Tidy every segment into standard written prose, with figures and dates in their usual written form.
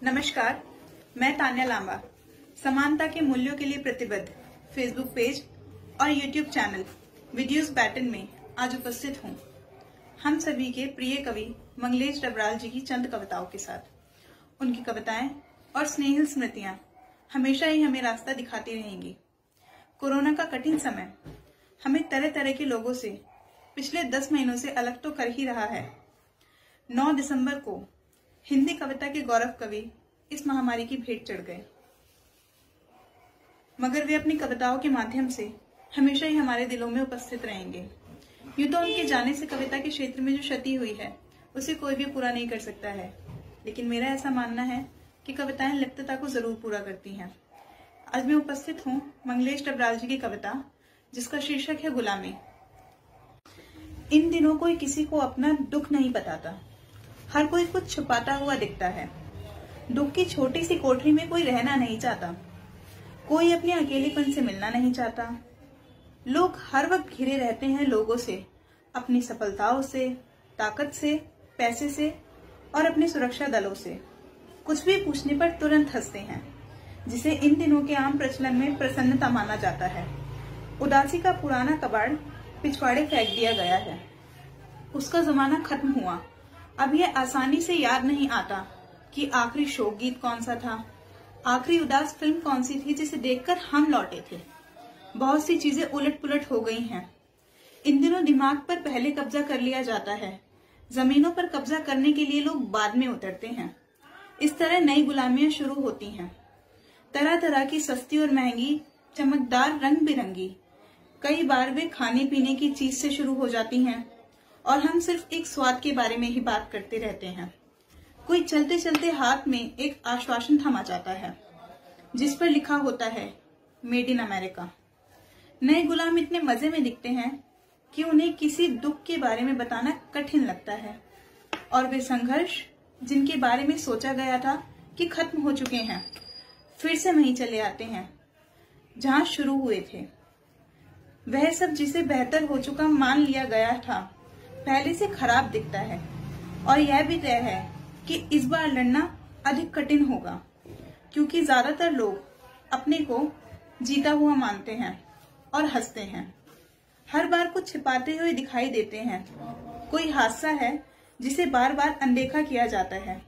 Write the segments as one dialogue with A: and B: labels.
A: नमस्कार, मैं तान्या लांबा समानता के मूल्यों के लिए प्रतिबद्ध फेसबुक पेज और यूट्यूब चैनल वीडियोस बैटन में आज उपस्थित हूँ हम सभी के प्रिय कवि मंगलेश डबराल जी की चंद कविताओं के साथ। उनकी कविताएं और स्नेहिल स्मृतियां हमेशा ही हमें रास्ता दिखाती रहेंगी। कोरोना का कठिन समय हमें तरह तरह के लोगों से पिछले 10 महीनों से अलग तो कर ही रहा है। 9 दिसंबर को हिंदी कविता के गौरव कवि इस महामारी की भेंट चढ़ गए, मगर वे अपनी कविताओं के माध्यम से हमेशा ही हमारे दिलों में उपस्थित रहेंगे। यूं तो उनके जाने से कविता के क्षेत्र में जो क्षति हुई है उसे कोई भी पूरा नहीं कर सकता है, लेकिन मेरा ऐसा मानना है कि कविताएं लिप्तता को जरूर पूरा करती हैं। आज मैं उपस्थित हूँ मंगलेश डबराल जी की कविता जिसका शीर्षक है गुलामी। इन दिनों कोई किसी को अपना दुख नहीं बताता, हर कोई कुछ छुपाता हुआ दिखता है। दुख की छोटी सी कोठरी में कोई रहना नहीं चाहता, कोई अपने अकेलेपन से मिलना नहीं चाहता। लोग हर वक्त घिरे रहते हैं लोगों से, अपनी सफलताओं से, ताकत से, पैसे से और अपने सुरक्षा दलों से। कुछ भी पूछने पर तुरंत हंसते हैं, जिसे इन दिनों के आम प्रचलन में प्रसन्नता माना जाता है। उदासी का पुराना कबाड़ पिछवाड़े फेंक दिया गया है, उसका जमाना खत्म हुआ। अब यह आसानी से याद नहीं आता कि आखिरी शोक गीत कौन सा था, आखिरी उदास फिल्म कौन सी थी जिसे देखकर हम लौटे थे। बहुत सी चीजें उलट पुलट हो गई हैं। इन दिनों दिमाग पर पहले कब्जा कर लिया जाता है, जमीनों पर कब्जा करने के लिए लोग बाद में उतरते हैं। इस तरह नई गुलामियां शुरू होती हैं, तरह तरह की सस्ती और महंगी, चमकदार, रंग बिरंगी। कई बार वे खाने पीने की चीज से शुरू हो जाती हैं और हम सिर्फ एक स्वाद के बारे में ही बात करते रहते हैं। कोई चलते चलते हाथ में एक आश्वासन थमा जाता है जिस पर लिखा होता है मेड इन अमेरिका। नए गुलाम इतने मजे में दिखते हैं कि उन्हें किसी दुख के बारे में बताना कठिन लगता है, और वे संघर्ष जिनके बारे में सोचा गया था कि खत्म हो चुके हैं, फिर से वहीं चले आते हैं जहां शुरू हुए थे। वह सब जिसे बेहतर हो चुका मान लिया गया था पहले से खराब दिखता है, और यह भी तय है कि इस बार लड़ना अधिक कठिन होगा, क्योंकि ज्यादातर लोग अपने को जीता हुआ मानते हैं और हंसते हैं। हर बार कुछ छिपाते हुए दिखाई देते हैं। कोई हादसा है जिसे बार बार अनदेखा किया जाता है,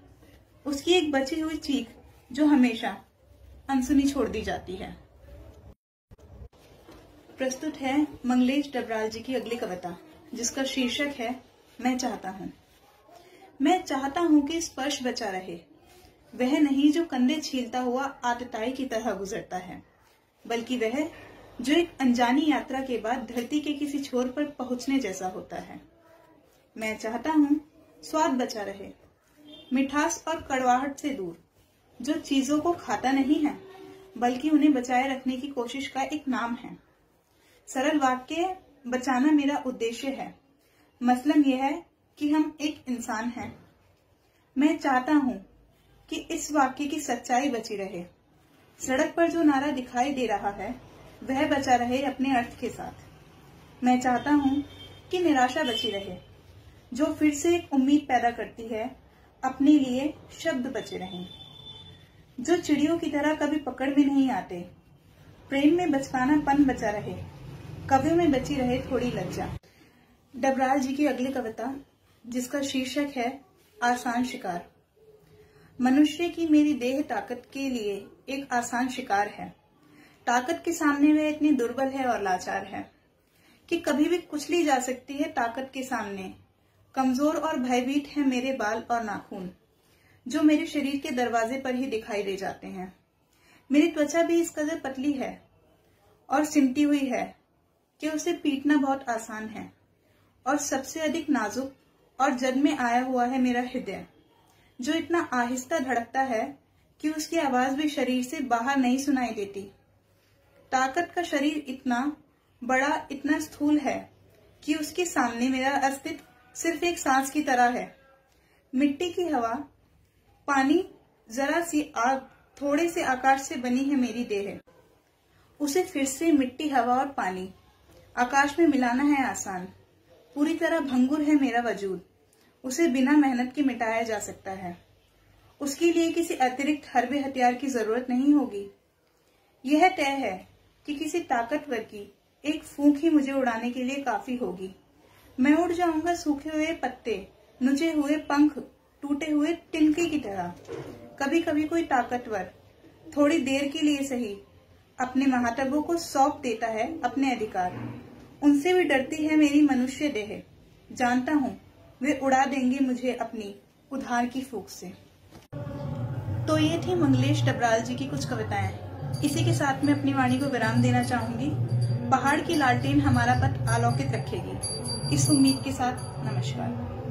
A: उसकी एक बची हुई चीख जो हमेशा अनसुनी छोड़ दी जाती है। प्रस्तुत है मंगलेश डबराल जी की अगली कविता जिसका शीर्षक है मैं चाहता हूं। मैं चाहता हूं कि स्पर्श बचा रहे, वह नहीं जो कंधे छीलता हुआ आतताई की तरह गुजरता है, बल्कि वह जो एक अनजानी यात्रा के बाद धरती के किसी छोर पर पहुंचने जैसा होता है। मैं चाहता हूं स्वाद बचा रहे, मिठास और कड़वाहट से दूर, जो चीजों को खाता नहीं है बल्कि उन्हें बचाए रखने की कोशिश का एक नाम है। सरल वाक्य बचाना मेरा उद्देश्य है, मसलन यह है कि हम एक इंसान हैं। मैं चाहता हूं कि इस वाक्य की सच्चाई बची रहे। सड़क पर जो नारा दिखाई दे रहा है वह बचा रहे अपने अर्थ के साथ। मैं चाहता हूं कि निराशा बची रहे, जो फिर से एक उम्मीद पैदा करती है। अपने लिए शब्द बचे रहें, जो चिड़ियों की तरह कभी पकड़ में नहीं आते। प्रेम में बचकानापन बचा रहे, कवियों में बची रहे थोड़ी लज्जा। डबराल जी की अगली कविता जिसका शीर्षक है आसान शिकार। मनुष्य की मेरी देह ताकत के लिए एक आसान शिकार है। ताकत के सामने वह इतनी दुर्बल है और लाचार है कि कभी भी कुचली जा सकती है। ताकत के सामने कमजोर और भयभीत है मेरे बाल और नाखून, जो मेरे शरीर के दरवाजे पर ही दिखाई दे जाते हैं। मेरी त्वचा भी इस कदर पतली है और सिमटी हुई है कि उसे पीटना बहुत आसान है, और सबसे अधिक नाजुक और जद में आया हुआ है मेरा हृदय, जो इतना आहिस्ता धड़कता है कि उसकी आवाज भी शरीर से बाहर नहीं सुनाई देती। ताकत का शरीर इतना बड़ा, इतना स्थूल है कि उसके सामने मेरा अस्तित्व सिर्फ एक सांस की तरह है। मिट्टी की हवा, पानी, जरा सी आग, थोड़े से आकाश से बनी है मेरी देह। उसे फिर से मिट्टी, हवा और पानी, आकाश में मिलाना है आसान। पूरी तरह भंगुर है मेरा वजूद, उसे बिना मेहनत के मिटाया जा सकता है। उसके लिए किसी अतिरिक्त हर्बे हथियार की जरूरत नहीं होगी। यह तय है कि किसी ताकतवर की एक फूंक ही मुझे उड़ाने के लिए काफी होगी। मैं उड़ जाऊंगा सूखे हुए पत्ते, नुचे हुए पंख, टूटे हुए तिनके की तरह। कभी कभी कोई ताकतवर थोड़ी देर के लिए सही अपने महातबों को सौंप देता है अपने अधिकार। उनसे भी डरती है मेरी मनुष्य देह। जानता हूँ वे उड़ा देंगे मुझे अपनी उधार की फूंक से। तो ये थी मंगलेश डबराल जी की कुछ कविताएं। इसी के साथ मैं अपनी वाणी को विराम देना चाहूंगी। पहाड़ की लालटेन हमारा पथ आलोकित रखेगी। इस उम्मीद के साथ नमस्कार।